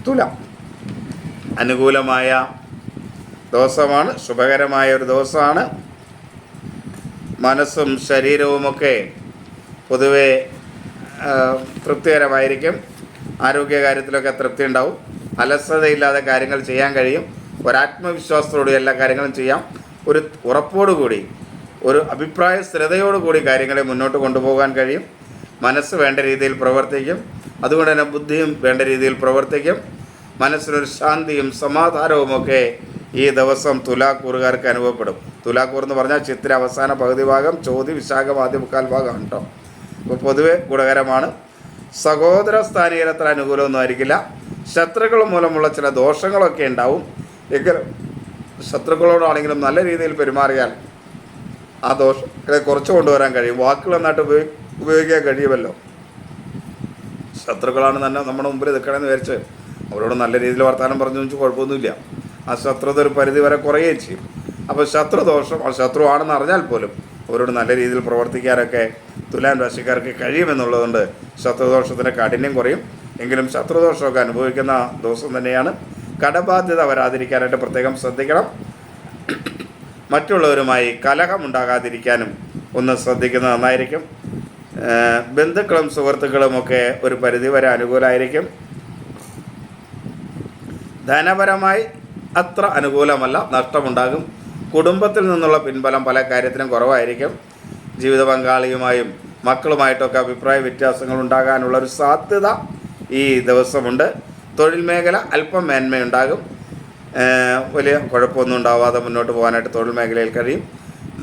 തുലാം അനുകൂലമായ ദിവസമാണ്, ശുഭകരമായ ഒരു ദിവസമാണ്. മനസ്സും ശരീരവുമൊക്കെ പൊതുവെ തൃപ്തികരമായിരിക്കും. ആരോഗ്യകാര്യത്തിലൊക്കെ തൃപ്തി ഉണ്ടാവും. അലസതയില്ലാതെ കാര്യങ്ങൾ ചെയ്യാൻ കഴിയും. ഒരാത്മവിശ്വാസത്തോടെ എല്ലാ കാര്യങ്ങളും ചെയ്യാം. ഒരു ഉറപ്പോടുകൂടി, ഒരു അഭിപ്രായ സ്ഥിരതയോടുകൂടി കാര്യങ്ങളെ മുന്നോട്ട് കൊണ്ടുപോകാൻ കഴിയും. മനസ്സ് വേണ്ട രീതിയിൽ പ്രവർത്തിക്കും. അതുകൊണ്ട് തന്നെ ബുദ്ധിയും വേണ്ട രീതിയിൽ പ്രവർത്തിക്കും. മനസ്സിനൊരു ശാന്തിയും സമാധാനവുമൊക്കെ ഈ ദിവസം തുലാക്കൂറുകാർക്ക് അനുഭവപ്പെടും. തുലാക്കൂർ എന്ന് പറഞ്ഞാൽ ചിത്തിര അവസാന പകുതി ഭാഗം, ചോതി വിശാഖം ആദ്യ മുക്കാൽ ഭാഗമാണ് കേട്ടോ. അപ്പോൾ പൊതുവെ ഗുണകരമാണ്. സഹോദര സ്ഥാനീയരത്ര അനുകൂലമൊന്നും ആയിരിക്കില്ല. ശത്രുക്കൾ മൂലമുള്ള ചില ദോഷങ്ങളൊക്കെ ഉണ്ടാവും. എങ്കിലും ശത്രുക്കളോടാണെങ്കിലും നല്ല രീതിയിൽ പെരുമാറിയാൽ ആ ദോഷങ്ങളെ കുറച്ച് കൊണ്ടുവരാൻ കഴിയും. വാക്കുകൾ നന്നായിട്ട് ഉപയോഗിക്കാൻ കഴിയുമല്ലോ. ശത്രുക്കളാണ് തന്നെ നമ്മുടെ മുമ്പിൽ നിൽക്കണമെന്ന് വിചാരിച്ച് അവരോട് നല്ല രീതിയിൽ വർത്തമാനം പറഞ്ഞു വെച്ചാൽ കുഴപ്പമൊന്നുമില്ല. ആ ശത്രുത ഒരു പരിധി വരെ കുറയുകയും ചെയ്യും. അപ്പോൾ ശത്രുദോഷം ശത്രുവാണെന്ന് അറിഞ്ഞാൽ പോലും അവരോട് നല്ല രീതിയിൽ പ്രവർത്തിക്കാനൊക്കെ തുലാം രാശിക്കാർക്ക് കഴിയുമെന്നുള്ളതുകൊണ്ട് ശത്രുദോഷത്തിൻ്റെ കാഠിന്യം കുറയും. എങ്കിലും ശത്രുദോഷമൊക്കെ അനുഭവിക്കുന്ന ദിവസം തന്നെയാണ്. കടബാധ്യത വരാതിരിക്കാനായിട്ട് പ്രത്യേകം ശ്രദ്ധിക്കണം. മറ്റുള്ളവരുമായി കലഹമുണ്ടാകാതിരിക്കാനും ഒന്ന് ശ്രദ്ധിക്കുന്നത് നന്നായിരിക്കും. ബന്ധുക്കളും സുഹൃത്തുക്കളുമൊക്കെ ഒരു പരിധിവരെ അനുകൂലമായിരിക്കും. ധനപരമായി അത്ര അനുകൂലമല്ല, നഷ്ടമുണ്ടാകും. കുടുംബത്തിൽ നിന്നുള്ള പിൻബലം പല കാര്യത്തിനും കുറവായിരിക്കും. ജീവിത പങ്കാളിയുമായും മക്കളുമായിട്ടൊക്കെ അഭിപ്രായ വ്യത്യാസങ്ങൾ ഉണ്ടാകാനുള്ളൊരു സാധ്യത ഈ ദിവസമുണ്ട്. തൊഴിൽ മേഖല അല്പം മേന്മയുണ്ടാകും. വലിയ കുഴപ്പമൊന്നും ഉണ്ടാവാതെ മുന്നോട്ട് പോകാനായിട്ട് തൊഴിൽ മേഖലയിൽ കഴിയും.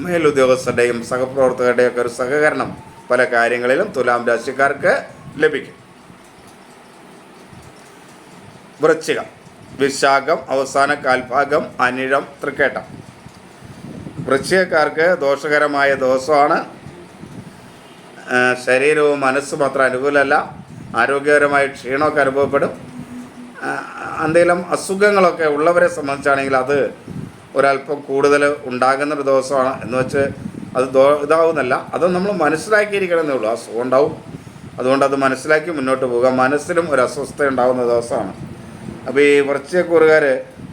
മേലുദ്യോഗസ്ഥരുടെയും സഹപ്രവർത്തകരുടെയും ഒക്കെ ഒരു സഹകരണം പല കാര്യങ്ങളിലും തുലാം രാശിക്കാർക്ക് ലഭിക്കും. വൃശ്ചികം, വിശാഖം അവസാന കാൽഭാഗം, അനിഴം, തൃക്കേട്ടം. വൃശ്ചികക്കാർക്ക് ദോഷകരമായ ദിവസമാണ്. ശരീരവും മനസ്സും അത്ര അനുകൂലമല്ല. ആരോഗ്യപരമായ ക്ഷീണമൊക്കെ അനുഭവപ്പെടും. എന്തെങ്കിലും അസുഖങ്ങളൊക്കെ ഉള്ളവരെ സംബന്ധിച്ചാണെങ്കിൽ അത് ഒരല്പം കൂടുതൽ ഉണ്ടാകുന്നൊരു ദിവസമാണ്. എന്ന് വെച്ച് അത് ഇതാവുന്നല്ല, അത് നമ്മൾ മനസ്സിലാക്കിയിരിക്കണമെന്നേ ഉള്ളൂ. അസുഖം ഉണ്ടാവും, അതുകൊണ്ട് അത് മനസ്സിലാക്കി മുന്നോട്ട് പോകുക. മനസ്സിലും ഒരു അസ്വസ്ഥത ഉണ്ടാകുന്ന ദിവസമാണ്. അപ്പോൾ ഈ വൃശ്ചികക്കൂറുകാർ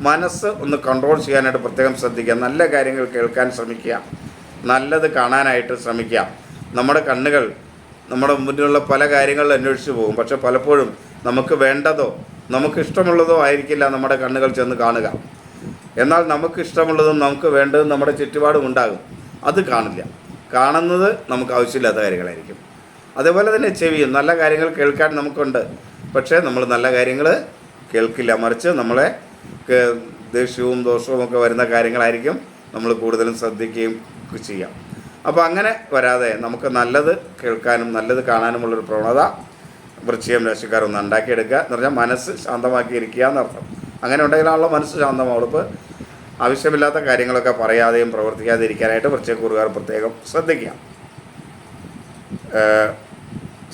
മനസ്സ് ഒന്ന് കൺട്രോൾ ചെയ്യാനായിട്ട് പ്രത്യേകം ശ്രദ്ധിക്കുക. നല്ല കാര്യങ്ങൾ കേൾക്കാൻ ശ്രമിക്കുക, നല്ലത് കാണാനായിട്ട് ശ്രമിക്കുക. നമ്മുടെ കണ്ണുകൾ നമ്മുടെ മുന്നിലുള്ള പല കാര്യങ്ങളിൽ അന്വേഷിച്ച് പോകും. പക്ഷെ പലപ്പോഴും നമുക്ക് വേണ്ടതോ നമുക്ക് ഇഷ്ടമുള്ളതോ ആയിരിക്കില്ല നമ്മുടെ കണ്ണുകൾ ചെന്ന് കാണുക. എന്നാൽ നമുക്ക് ഇഷ്ടമുള്ളതും നമുക്ക് വേണ്ടതും നമ്മുടെ ചുറ്റുപാടും ഉണ്ടാകും, അത് കാണില്ല. കാണുന്നത് നമുക്ക് ആവശ്യമില്ലാത്ത കാര്യങ്ങളായിരിക്കും. അതേപോലെ തന്നെ ചെവിയും നല്ല കാര്യങ്ങൾ കേൾക്കാൻ നമുക്കുണ്ട്, പക്ഷേ നമ്മൾ നല്ല കാര്യങ്ങൾ കേൾക്കില്ല. മറിച്ച് നമ്മളെ ദേഷ്യവും ദോഷവും ഒക്കെ വരുന്ന കാര്യങ്ങളായിരിക്കും നമ്മൾ കൂടുതലും ശ്രദ്ധിക്കുകയും ചെയ്യാം. അപ്പോൾ അങ്ങനെ വരാതെ നമുക്ക് നല്ലത് കേൾക്കാനും നല്ലത് കാണാനുമുള്ളൊരു പ്രവണത വൃശ്ചികം രാശിക്കാരൊന്ന് ഉണ്ടാക്കിയെടുക്കുക. എന്ന് പറഞ്ഞാൽ മനസ്സ് ശാന്തമാക്കിയിരിക്കുക എന്നർത്ഥം. അങ്ങനെ ഉണ്ടെങ്കിലാണല്ലോ മനസ്സ് ശാന്തമാവുള്ളൂ. ഇപ്പോൾ ആവശ്യമില്ലാത്ത കാര്യങ്ങളൊക്കെ പറയാതെയും പ്രവർത്തിക്കാതെ ഇരിക്കാനായിട്ട് വൃശ്ചികക്കൂറുകാർ പ്രത്യേകം ശ്രദ്ധിക്കുക.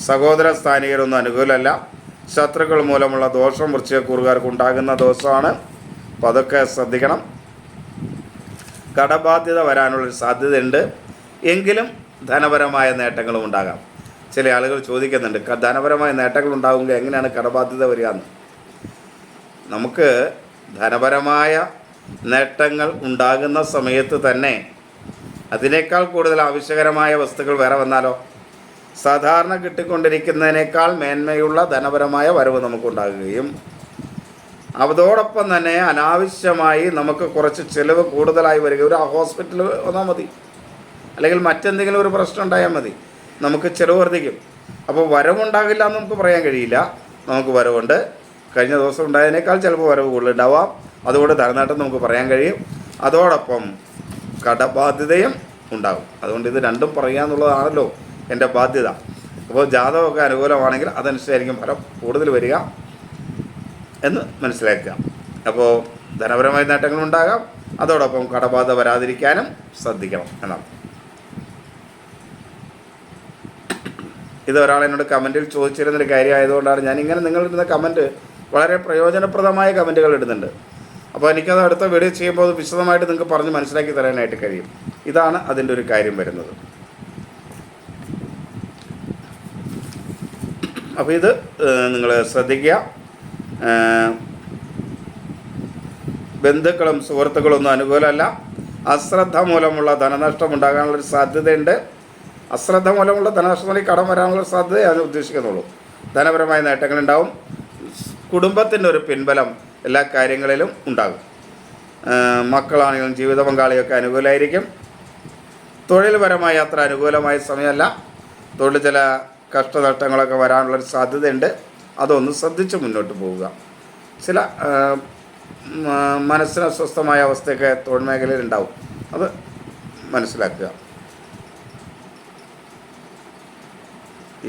സഹോദര സ്ഥാനികരൊന്നും അനുകൂലമല്ല. ശത്രുക്കൾ മൂലമുള്ള ദോഷം വൃശ്ചികക്കൂറുകാർക്ക് ഉണ്ടാകുന്ന ദിവസമാണ്. അപ്പോൾ അതൊക്കെ ശ്രദ്ധിക്കണം. കടബാധ്യത വരാനുള്ളൊരു സാധ്യതയുണ്ട്. എങ്കിലും ധനപരമായ നേട്ടങ്ങളും ഉണ്ടാകാം. ചില ആളുകൾ ചോദിക്കുന്നുണ്ട്, ധനപരമായ നേട്ടങ്ങൾ ഉണ്ടാകുമെങ്കിൽ എങ്ങനെയാണ് കടബാധ്യത വരിക എന്ന്. നമുക്ക് ധനപരമായ നേട്ടങ്ങൾ ഉണ്ടാകുന്ന സമയത്ത് തന്നെ അതിനേക്കാൾ കൂടുതൽ ആവശ്യകരമായ വസ്തുക്കൾ വേറെ വന്നാലോ, സാധാരണ കിട്ടിക്കൊണ്ടിരിക്കുന്നതിനേക്കാൾ മേന്മയുള്ള ധനപരമായ വരവ് നമുക്കുണ്ടാകുകയും അതോടൊപ്പം തന്നെ അനാവശ്യമായി നമുക്ക് കുറച്ച് ചിലവ് കൂടുതലായി വരിക, ഒരു ഹോസ്പിറ്റൽ വന്നാൽ മതി, അല്ലെങ്കിൽ മറ്റെന്തെങ്കിലും ഒരു പ്രശ്നം ഉണ്ടായാൽ മതി, നമുക്ക് ചിലവ് വർദ്ധിക്കും. അപ്പോൾ വരവുണ്ടാകില്ല എന്ന് നമുക്ക് പറയാൻ കഴിയില്ല. നമുക്ക് വരവുണ്ട്, കഴിഞ്ഞ ദിവസം ഉണ്ടായതിനേക്കാൾ ചിലപ്പോൾ വരവ് കൂടുതലുണ്ടാവാം. അതുകൊണ്ട് ധനനേട്ടം നമുക്ക് പറയാൻ കഴിയും. അതോടൊപ്പം കടബാധ്യതയും ഉണ്ടാകും. അതുകൊണ്ട് ഇത് രണ്ടും പറയുക എന്നുള്ളതാണല്ലോ എൻ്റെ ബാധ്യത. അപ്പോൾ ജാതകമൊക്കെ അനുകൂലമാണെങ്കിൽ അതനുസരിച്ചായിരിക്കും ഫലം കൂടുതൽ വരിക എന്ന് മനസ്സിലാക്കുക. അപ്പോൾ ധനപരമായ നേട്ടങ്ങളുണ്ടാകാം, അതോടൊപ്പം കടബാധ വരാതിരിക്കാനും ശ്രദ്ധിക്കണം എന്നാണ്. ഇത് ഒരാൾ എന്നോട് കമൻറ്റിൽ ചോദിച്ചിരുന്നൊരു കാര്യമായതുകൊണ്ടാണ് ഞാനിങ്ങനെ നിങ്ങളിടുന്ന കമൻറ്റ് വളരെ പ്രയോജനപ്രദമായ കമൻറ്റുകൾ ഇടുന്നുണ്ട്. അപ്പോൾ എനിക്കത് അടുത്ത വീഡിയോ ചെയ്യുമ്പോൾ വിശദമായിട്ട് നിങ്ങൾക്ക് പറഞ്ഞ് മനസ്സിലാക്കി തരാനായിട്ട് കഴിയും. ഇതാണ് അതിൻ്റെ ഒരു കാര്യം വരുന്നത്. അപ്പോൾ ഇത് നിങ്ങൾ ശ്രദ്ധിക്കുക. ബന്ധുക്കളും സുഹൃത്തുക്കളൊന്നും അനുകൂലമല്ല. അശ്രദ്ധ മൂലമുള്ള ധനനഷ്ടം ഉണ്ടാകാനുള്ളൊരു സാധ്യതയുണ്ട്. അശ്രദ്ധ മൂലമുള്ള ധനനഷ്ടം, കടം വരാനുള്ളൊരു സാധ്യതയാണ് ഉദ്ദേശിക്കുന്നുള്ളൂ. ധനപരമായ നേട്ടങ്ങളുണ്ടാവും. കുടുംബത്തിൻ്റെ ഒരു പിൻബലം എല്ലാ കാര്യങ്ങളിലും ഉണ്ടാകും. മക്കളാണെങ്കിലും ജീവിത പങ്കാളിയൊക്കെ അനുകൂലമായിരിക്കും. തൊഴിൽപരമായ അത്ര അനുകൂലമായ സമയമല്ല. തൊഴിൽ ചില കഷ്ടനഷ്ടങ്ങളൊക്കെ വരാനുള്ളൊരു സാധ്യതയുണ്ട്. അതൊന്ന് ശ്രദ്ധിച്ച് മുന്നോട്ട് പോവുക. ചില മനസ്സിന് അസ്വസ്ഥമായ അവസ്ഥയൊക്കെ തൊഴിൽ മേഖലയിൽ ഉണ്ടാവും. അത് മനസ്സിലാക്കുക.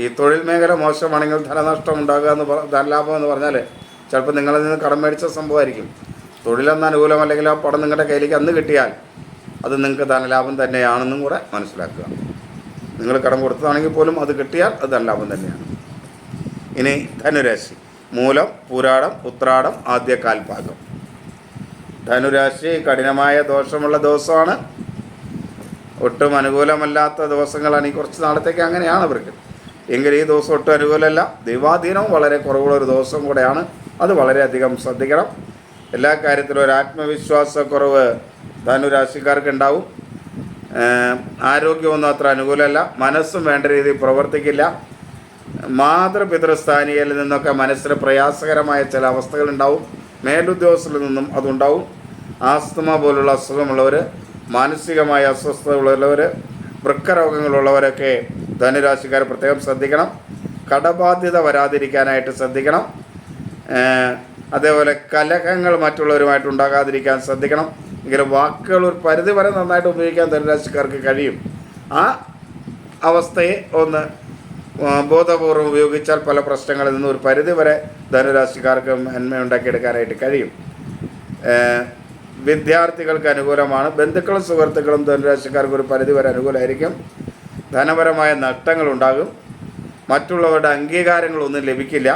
ഈ തൊഴിൽ മേഖല മോശമാണെങ്കിൽ ധനനഷ്ടം ഉണ്ടാകുക എന്ന് ധനലാഭം എന്ന് പറഞ്ഞാൽ ചിലപ്പോൾ നിങ്ങളിൽ നിന്ന് കടം മേടിച്ച സംഭവമായിരിക്കും. തൊഴിലന്ന് അനുകൂലമല്ലെങ്കിൽ ആ പണം നിങ്ങളുടെ കയ്യിലേക്ക് അന്ന് കിട്ടിയാൽ അത് നിങ്ങൾക്ക് ധനലാഭം തന്നെയാണെന്നും കൂടെ മനസ്സിലാക്കുക. നിങ്ങൾ കടം കൊടുത്തതാണെങ്കിൽ പോലും അത് കിട്ടിയാൽ അത് ധനലാഭം തന്നെയാണ്. ഇനി ധനുരാശി, മൂലം, പൂരാടം, ഉത്രാടം, ആദ്യ കാൽഭാഗം. ധനുരാശി കഠിനമായ ദോഷമുള്ള ദിവസമാണ്. ഒട്ടും അനുകൂലമല്ലാത്ത ദിവസങ്ങളാണ് ഈ കുറച്ച് നാളത്തേക്ക്. അങ്ങനെയാണ് അവർക്ക്. എങ്കിൽ ഈ ദിവസം ഒട്ടും അനുകൂലമല്ല. ദൈവാധീനവും വളരെ കുറവുള്ളൊരു ദിവസം കൂടെയാണ്. അത് വളരെയധികം ശ്രദ്ധിക്കണം. എല്ലാ കാര്യത്തിലും ഒരു ആത്മവിശ്വാസക്കുറവ് ധനുരാശിക്കാർക്ക് ഉണ്ടാവും. ആരോഗ്യമൊന്നും അത്ര അനുകൂലമല്ല. മനസ്സും വേണ്ട രീതിയിൽ പ്രവർത്തിക്കില്ല. മാതൃപിതൃസ്ഥാനീയയിൽ നിന്നൊക്കെ മനസ്സിന് പ്രയാസകരമായ ചില അവസ്ഥകളുണ്ടാവും. മേലുദ്യോഗസ്ഥരിൽ നിന്നും അതുണ്ടാവും. ആസ്തമ പോലുള്ള അസുഖമുള്ളവർ, മാനസികമായ അസ്വസ്ഥതയുള്ളവർ, വൃക്കരോഗങ്ങളുള്ളവരൊക്കെ ധനുരാശിക്കാർ പ്രത്യേകം ശ്രദ്ധിക്കണം. കടബാധ്യത വരാതിരിക്കാനായിട്ട് ശ്രദ്ധിക്കണം. അതേപോലെ കലഹങ്ങൾ മറ്റുള്ളവരുമായിട്ട് ഉണ്ടാകാതിരിക്കാൻ ശ്രദ്ധിക്കണം. എങ്കിലും വാക്കുകൾ ഒരു പരിധി വരെ നന്നായിട്ട് ഉപയോഗിക്കാൻ ധനുരാശിക്കാർക്ക് കഴിയും. ആ അവസ്ഥയെ ഒന്ന് ബോധപൂർവ്വം ഉപയോഗിച്ചാൽ പല പ്രശ്നങ്ങളിൽ നിന്ന് ഒരു പരിധി വരെ ധനുരാശിക്കാർക്ക് നന്മയുണ്ടാക്കിയെടുക്കാനായിട്ട് കഴിയും. വിദ്യാർത്ഥികൾക്ക് അനുകൂലമാണ്. ബന്ധുക്കളും സുഹൃത്തുക്കളും ധനുരാശിക്കാർക്ക് ഒരു പരിധി വരെ അനുകൂലമായിരിക്കും. ധനപരമായ നഷ്ടങ്ങളുണ്ടാകും. മറ്റുള്ളവരുടെ അംഗീകാരങ്ങളൊന്നും ലഭിക്കില്ല.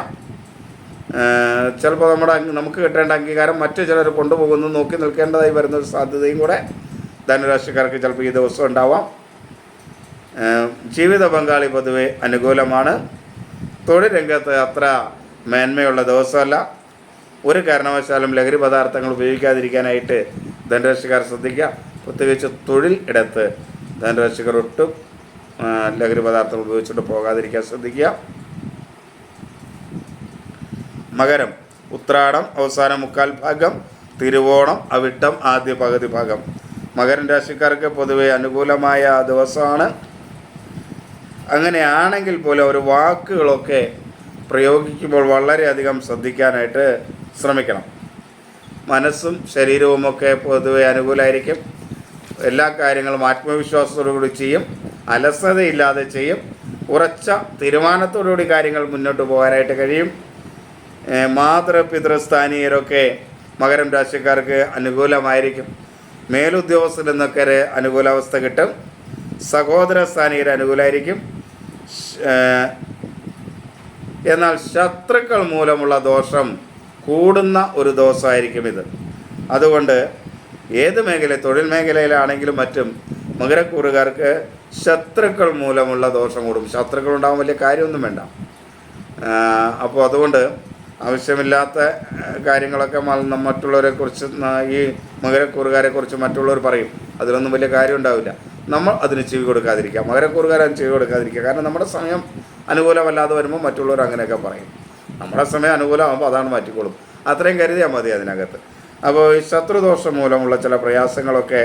ചിലപ്പോൾ നമുക്ക് കിട്ടേണ്ട അംഗീകാരം മറ്റു ചിലർ കൊണ്ടുപോകുന്നു നോക്കി നിൽക്കേണ്ടതായി വരുന്നൊരു സാധ്യതയും കൂടെ ധനുരാശിക്കാർക്ക് ചിലപ്പോൾ ഈ ദിവസം ഉണ്ടാവാം. ജീവിത പങ്കാളി പൊതുവെ അനുകൂലമാണ്. തൊഴിൽ രംഗത്ത് അത്ര മേന്മയുള്ള ദിവസമല്ല. ഒരു കാരണവശാലും ലഹരി പദാർത്ഥങ്ങൾ ഉപയോഗിക്കാതിരിക്കാനായിട്ട് ധനുരാശിക്കാർ ശ്രദ്ധിക്കുക. പ്രത്യേകിച്ച് തൊഴിൽ ഇടത്ത് ധനുരാശിക്കാർ ഒട്ടും ലഹരി പദാർത്ഥങ്ങൾ ഉപയോഗിച്ചിട്ട് പോകാതിരിക്കാൻ ശ്രദ്ധിക്കുക. മകരം, ഉത്രാടം അവസാന മുക്കാൽ ഭാഗം, തിരുവോണം, അവിട്ടം ആദ്യ പകുതി ഭാഗം. മകരം രാശിക്കാർക്ക് പൊതുവെ അനുകൂലമായ ദിവസമാണ്. അങ്ങനെയാണെങ്കിൽ പോലും ഒരു വാക്കുകളൊക്കെ പ്രയോഗിക്കുമ്പോൾ വളരെയധികം ശ്രദ്ധിക്കാനായിട്ട് ശ്രമിക്കണം. മനസ്സും ശരീരവുമൊക്കെ പൊതുവെ അനുകൂലമായിരിക്കും. എല്ലാ കാര്യങ്ങളും ആത്മവിശ്വാസത്തോടുകൂടി ചെയ്യും. അലസതയില്ലാതെ ചെയ്യും. ഉറച്ച തീരുമാനത്തോടുകൂടി കാര്യങ്ങൾ മുന്നോട്ട് പോകാനായിട്ട് കഴിയും. മാതൃപിതൃസ്ഥാനീയരൊക്കെ മകരം രാശിക്കാർക്ക് അനുകൂലമായിരിക്കും. മേലുദ്യോഗസ്ഥരിൽ നിന്നൊക്കെ അനുകൂലാവസ്ഥ കിട്ടും. സഹോദര സ്ഥാനീയർ അനുകൂലമായിരിക്കും. എന്നാൽ ശത്രുക്കൾ മൂലമുള്ള ദോഷം കൂടുന്ന ഒരു ദിവസമായിരിക്കും ഇത്. അതുകൊണ്ട് ഏത് മേഖല, തൊഴിൽ മേഖലയിലാണെങ്കിലും മറ്റും മകരക്കൂറുകാർക്ക് ശത്രുക്കൾ മൂലമുള്ള ദോഷം കൂടും. ശത്രുക്കൾ ഉണ്ടാകാൻ വലിയ കാര്യമൊന്നും വേണ്ട. അപ്പോൾ അതുകൊണ്ട് ആവശ്യമില്ലാത്ത കാര്യങ്ങളൊക്കെ മറ്റുള്ളവരെക്കുറിച്ച് ഈ മകരക്കൂറുകാരെക്കുറിച്ച് മറ്റുള്ളവർ പറയും. അതിലൊന്നും വലിയ കാര്യം ഉണ്ടാവില്ല. നമ്മൾ അതിന് ചെവി കൊടുക്കാതിരിക്കുക. മകരക്കൂറുകാരൻ ചെവി കൊടുക്കാതിരിക്കുക. കാരണം നമ്മുടെ സമയം അനുകൂലമല്ലാതെ വരുമ്പോൾ മറ്റുള്ളവർ അങ്ങനെയൊക്കെ പറയും. നമ്മുടെ സമയം അനുകൂലമാകുമ്പോൾ അതാണ് മാറ്റിക്കോളും. അത്രയും കരുതിയാൽ മതി അതിനകത്ത്. അപ്പോൾ ഈ ശത്രുദോഷം മൂലമുള്ള ചില പ്രയാസങ്ങളൊക്കെ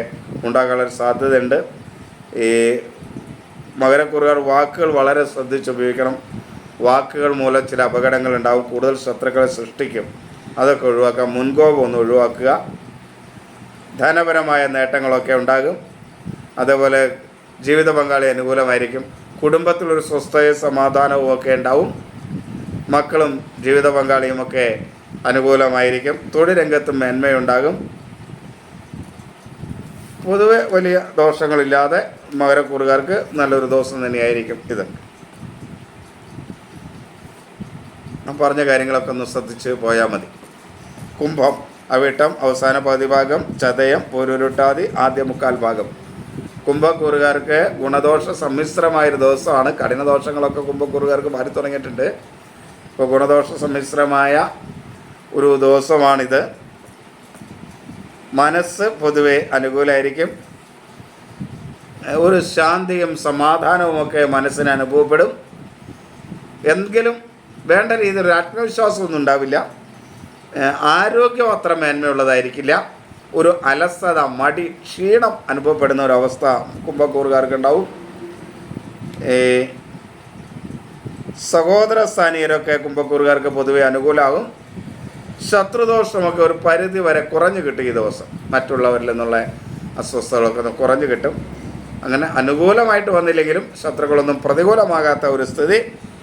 ഉണ്ടാകാനുള്ള സാധ്യതയുണ്ട്. ഈ മകരക്കൂറുകാർ വാക്കുകൾ വളരെ ശ്രദ്ധിച്ചുപയോഗിക്കണം. വാക്കുകൾ മൂലം ചില അപകടങ്ങൾ ഉണ്ടാവും. കൂടുതൽ ശത്രുക്കളെ സൃഷ്ടിക്കും. അതൊക്കെ ഒഴിവാക്കുക. മുൻകോപം ഒന്ന് ഒഴിവാക്കുക. ധനപരമായ നേട്ടങ്ങളൊക്കെ ഉണ്ടാകും. അതേപോലെ ജീവിത പങ്കാളി അനുകൂലമായിരിക്കും. കുടുംബത്തിലൊരു സ്വസ്ഥയും സമാധാനവും ഒക്കെ ഉണ്ടാവും. മക്കളും ജീവിത പങ്കാളിയുമൊക്കെ അനുകൂലമായിരിക്കും. തൊഴിൽ രംഗത്തും മേന്മയുണ്ടാകും. പൊതുവെ വലിയ ദോഷങ്ങളില്ലാതെ മകരക്കൂറുകാർക്ക് നല്ലൊരു ദിവസം തന്നെയായിരിക്കും ഇത്. പറഞ്ഞ കാര്യങ്ങളൊക്കെ ഒന്ന് ശ്രദ്ധിച്ച് പോയാൽ മതി. കുംഭം, അവിട്ടം അവസാന പകുതി ഭാഗം, ചതയം പൂരുരുട്ടാതി ആദ്യ മുക്കാൽ ഭാഗം. കുംഭക്കൂറുകാർക്ക് ഗുണദോഷ സമ്മിശ്രമായൊരു ദിവസമാണ്. കഠിനദോഷങ്ങളൊക്കെ കുംഭക്കൂറുകാർക്ക് മാറി തുടങ്ങിയിട്ടുണ്ട്. ഇപ്പോൾ ഗുണദോഷ സമ്മിശ്രമായ ഒരു ദിവസമാണിത്. മനസ്സ് പൊതുവെ അനുകൂലമായിരിക്കും. ഒരു ശാന്തിയും സമാധാനവുമൊക്കെ മനസ്സിന് അനുഭവപ്പെടും. എങ്കിലും വേണ്ട രീതിയിൽ ഒരു ആത്മവിശ്വാസമൊന്നും ഉണ്ടാവില്ല. ആരോഗ്യം അത്ര മേന്മയുള്ളതായിരിക്കില്ല. ഒരു അലസത, മടി, ക്ഷീണം അനുഭവപ്പെടുന്ന ഒരവസ്ഥ കുംഭക്കൂറുകാർക്ക് ഉണ്ടാവും. സഹോദര സ്ഥാനീയരൊക്കെ കുംഭക്കൂറുകാർക്ക് പൊതുവെ അനുകൂലമാകും. ശത്രുദോഷമൊക്കെ ഒരു പരിധി വരെ കുറഞ്ഞു കിട്ടും ഈ ദിവസം. മറ്റുള്ളവരിൽ നിന്നുള്ള അസ്വസ്ഥതകളൊക്കെ ഒന്ന് കുറഞ്ഞു കിട്ടും. അങ്ങനെ അനുകൂലമായിട്ട് വന്നില്ലെങ്കിലും ശത്രുക്കളൊന്നും പ്രതികൂലമാകാത്ത ഒരു സ്ഥിതി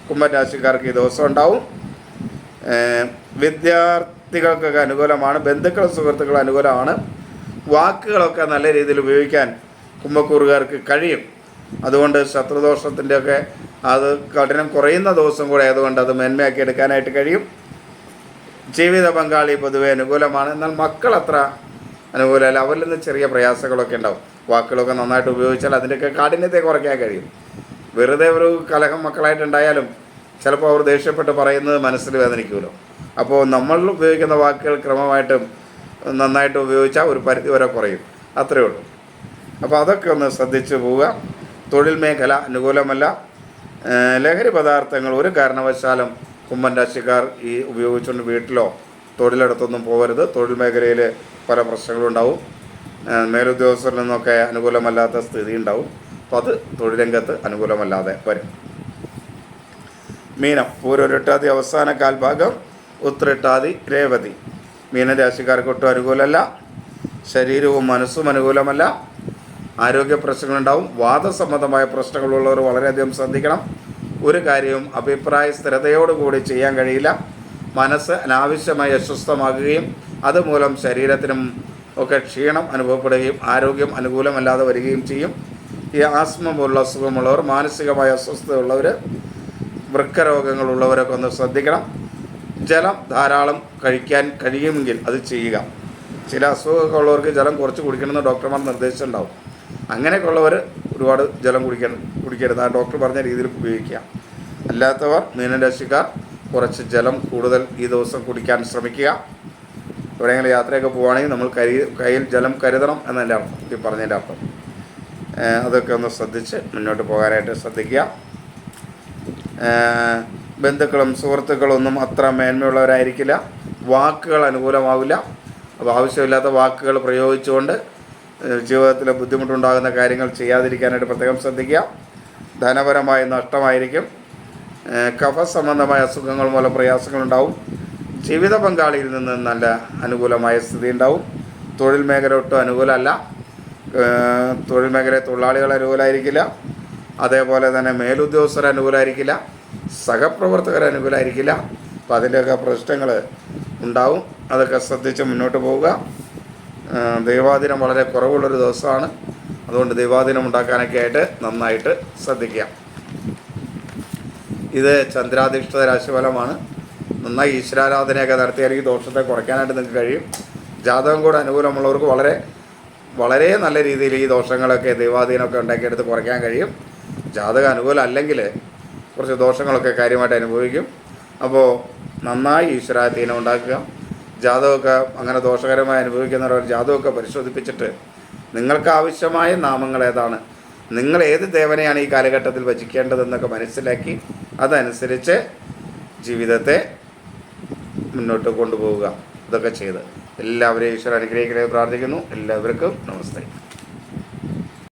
കുംഭരാശിക്കാർക്ക് ഈ ദിവസം ഉണ്ടാവും. വിദ്യാർത്ഥികൾക്കൊക്കെ അനുകൂലമാണ്. ബന്ധുക്കളും സുഹൃത്തുക്കളും അനുകൂലമാണ്. വാക്കുകളൊക്കെ നല്ല രീതിയിൽ ഉപയോഗിക്കാൻ കുംഭക്കൂറുകാർക്ക് കഴിയും. അതുകൊണ്ട് ശത്രുദോഷത്തിൻ്റെയൊക്കെ അത് കഠിനം കുറയുന്ന ദിവസം കൂടെ ആയതുകൊണ്ട് അത് മേന്മയാക്കി എടുക്കാനായിട്ട് കഴിയും. ജീവിത പങ്കാളി പൊതുവെ അനുകൂലമാണ്. എന്നാൽ മക്കൾ അത്ര അനുകൂലമല്ല. അവരിൽ നിന്ന് ചെറിയ പ്രയാസങ്ങളൊക്കെ ഉണ്ടാവും. വാക്കുകളൊക്കെ നന്നായിട്ട് ഉപയോഗിച്ചാൽ അതിൻ്റെയൊക്കെ കാഠിന്യത്തെ കുറയ്ക്കാൻ കഴിയും. വെറുതെ ഒരു കലഹം മക്കളായിട്ടുണ്ടായാലും ചിലപ്പോൾ അവർ ദേഷ്യപ്പെട്ട് പറയുന്നത് മനസ്സിൽ വേദനിക്കുമല്ലോ. അപ്പോൾ നമ്മൾ ഉപയോഗിക്കുന്ന വാക്കുകൾ ക്രമമായിട്ടും നന്നായിട്ട് ഉപയോഗിച്ചാൽ ഒരു പരിധി വരെ കുറയും. അത്രയേ ഉള്ളൂ. അപ്പോൾ അതൊക്കെ ഒന്ന് ശ്രദ്ധിച്ച് പോവുക. തൊഴിൽ മേഖല അനുകൂലമല്ല. ലഹരി പദാർത്ഥങ്ങൾ ഒരു കാരണവശാലും കുംഭൻ രാശിക്കാർ ഈ ഉപയോഗിച്ചുകൊണ്ട് വീട്ടിലോ തൊഴിലിടത്തൊന്നും പോകരുത്. തൊഴിൽ മേഖലയിൽ പല പ്രശ്നങ്ങളുണ്ടാവും. മേലുദ്യോഗസ്ഥരിൽ നിന്നൊക്കെ അനുകൂലമല്ലാത്ത സ്ഥിതി ഉണ്ടാവും. അപ്പോൾ അത് തൊഴിൽ രംഗത്ത് അനുകൂലമല്ലാതെ വരും. മീനം, പൂരുരുട്ടാതി അവസാന കാൽഭാഗം, ഉത്രട്ടാതി രേവതി. മീനരാശിക്കാർക്ക് ഒട്ടും അനുകൂലമല്ല. ശരീരവും മനസ്സും അനുകൂലമല്ല. ആരോഗ്യ പ്രശ്നങ്ങളുണ്ടാവും. വാദസംബന്ധമായ പ്രശ്നങ്ങളുള്ളവർ വളരെയധികം ശ്രദ്ധിക്കണം. ഒരു കാര്യവും അഭിപ്രായ സ്ഥിരതയോടുകൂടി ചെയ്യാൻ കഴിയില്ല. മനസ്സ് അനാവശ്യമായി അസ്വസ്ഥമാകുകയും അതുമൂലം ശരീരത്തിനും ഒക്കെ ക്ഷീണം അനുഭവപ്പെടുകയും ആരോഗ്യം അനുകൂലമല്ലാതെ വരികയും ചെയ്യും. ഈ ആസ്മ പോലുള്ള അസുഖമുള്ളവർ, മാനസികമായ അസ്വസ്ഥതയുള്ളവർ, വൃക്കരോഗങ്ങളുള്ളവരൊക്കെ ഒന്ന് ശ്രദ്ധിക്കണം. ജലം ധാരാളം കഴിക്കാൻ കഴിയുമെങ്കിൽ അത് ചെയ്യുക. ചില അസുഖമൊക്കെ ഉള്ളവർക്ക് ജലം കുറച്ച് കുടിക്കണമെന്ന് ഡോക്ടർമാർ നിർദ്ദേശിച്ചിട്ടുണ്ടാവും. അങ്ങനെയൊക്കെ ഉള്ളവർ ഒരുപാട് ജലം കുടിക്കരുത്. ആ ഡോക്ടർ പറഞ്ഞ രീതിയിൽ ഉപയോഗിക്കുക. അല്ലാത്തവർ മീനരാശിക്കാർ കുറച്ച് ജലം കൂടുതൽ ഈ ദിവസം കുടിക്കാൻ ശ്രമിക്കുക. എവിടെയെങ്കിലും യാത്രയൊക്കെ പോവുകയാണെങ്കിൽ നമ്മൾ കയ്യിൽ ജലം കരുതണം എന്നതിൻ്റെ അർത്ഥം, ഈ പറഞ്ഞതിൻ്റെ അർത്ഥം. അതൊക്കെ ഒന്ന് ശ്രദ്ധിച്ച് മുന്നോട്ട് പോകാനായിട്ട് ശ്രദ്ധിക്കുക. ബന്ധുക്കളും സുഹൃത്തുക്കളൊന്നും അത്ര മേന്മയുള്ളവരായിരിക്കില്ല. വാക്കുകൾ അനുകൂലമാവില്ല. അപ്പോൾ ആവശ്യമില്ലാത്ത വാക്കുകൾ പ്രയോഗിച്ചുകൊണ്ട് ജീവിതത്തിൽ ബുദ്ധിമുട്ടുണ്ടാകുന്ന കാര്യങ്ങൾ ചെയ്യാതിരിക്കാനായിട്ട് പ്രത്യേകം ശ്രദ്ധിക്കുക. ധനപരമായ നഷ്ടമായിരിക്കും. കഫ സംബന്ധമായ അസുഖങ്ങൾ മൂലം പ്രയാസങ്ങളുണ്ടാവും. ജീവിത പങ്കാളിയിൽ നിന്ന് നല്ല അനുകൂലമായ സ്ഥിതി ഉണ്ടാവും. തൊഴിൽ മേഖല ഒട്ടും അനുകൂലമല്ല. തൊഴിൽ മേഖല തൊഴിലാളികൾ അനുകൂലമായിരിക്കില്ല. അതേപോലെ തന്നെ മേലുദ്യോഗസ്ഥർ അനുകൂലമായിരിക്കില്ല. സഹപ്രവർത്തകർ അനുകൂലമായിരിക്കില്ല. അപ്പോൾ അതിൻ്റെയൊക്കെ പ്രശ്നങ്ങൾ ഉണ്ടാവും. അതൊക്കെ ശ്രദ്ധിച്ച് മുന്നോട്ട് പോവുക. ദൈവാധീനം വളരെ കുറവുള്ളൊരു ദിവസമാണ്. അതുകൊണ്ട് ദൈവാധീനം ഉണ്ടാക്കാനൊക്കെ ആയിട്ട് നന്നായിട്ട് ശ്രദ്ധിക്കുക. ഇത് ചന്ദ്രാധിഷ്ഠിത രാശിഫലമാണ്. നന്നായി ഈശ്വരാരാധനയൊക്കെ നടത്തിയാൽ ഈ ദോഷത്തെ കുറയ്ക്കാനായിട്ട് നിങ്ങൾക്ക് കഴിയും. ജാതകം കൂടെ അനുകൂലമുള്ളവർക്ക് വളരെ വളരെ നല്ല രീതിയിൽ ഈ ദോഷങ്ങളൊക്കെ ദൈവാധീനമൊക്കെ ഉണ്ടാക്കിയെടുത്ത് കുറയ്ക്കാൻ കഴിയും. ജാതക അനുകൂലം അല്ലെങ്കിൽ കുറച്ച് ദോഷങ്ങളൊക്കെ കാര്യമായിട്ട് അനുഭവിക്കും. അപ്പോൾ നന്നായി ഈശ്വരാധീനം ഉണ്ടാക്കുക. ജാതകമൊക്കെ അങ്ങനെ ദോഷകരമായി അനുഭവിക്കുന്നവർ ജാതകമൊക്കെ പരിശോധിപ്പിച്ചിട്ട് നിങ്ങൾക്ക് ആവശ്യമായ നാമങ്ങൾ ഏതാണ്, നിങ്ങൾ ഏത് ദേവനെയാണ് ഈ കാലഘട്ടത്തിൽ ഭജിക്കേണ്ടതെന്നൊക്കെ മനസ്സിലാക്കി അതനുസരിച്ച് ജീവിതത്തെ മുന്നോട്ട് കൊണ്ടുപോവുക. ഇതൊക്കെ ചെയ്ത് എല്ലാവരെയും ഈശ്വരൻ അനുഗ്രഹിക്കണേ പ്രാർത്ഥിക്കുന്നു. എല്ലാവർക്കും നമസ്തേ.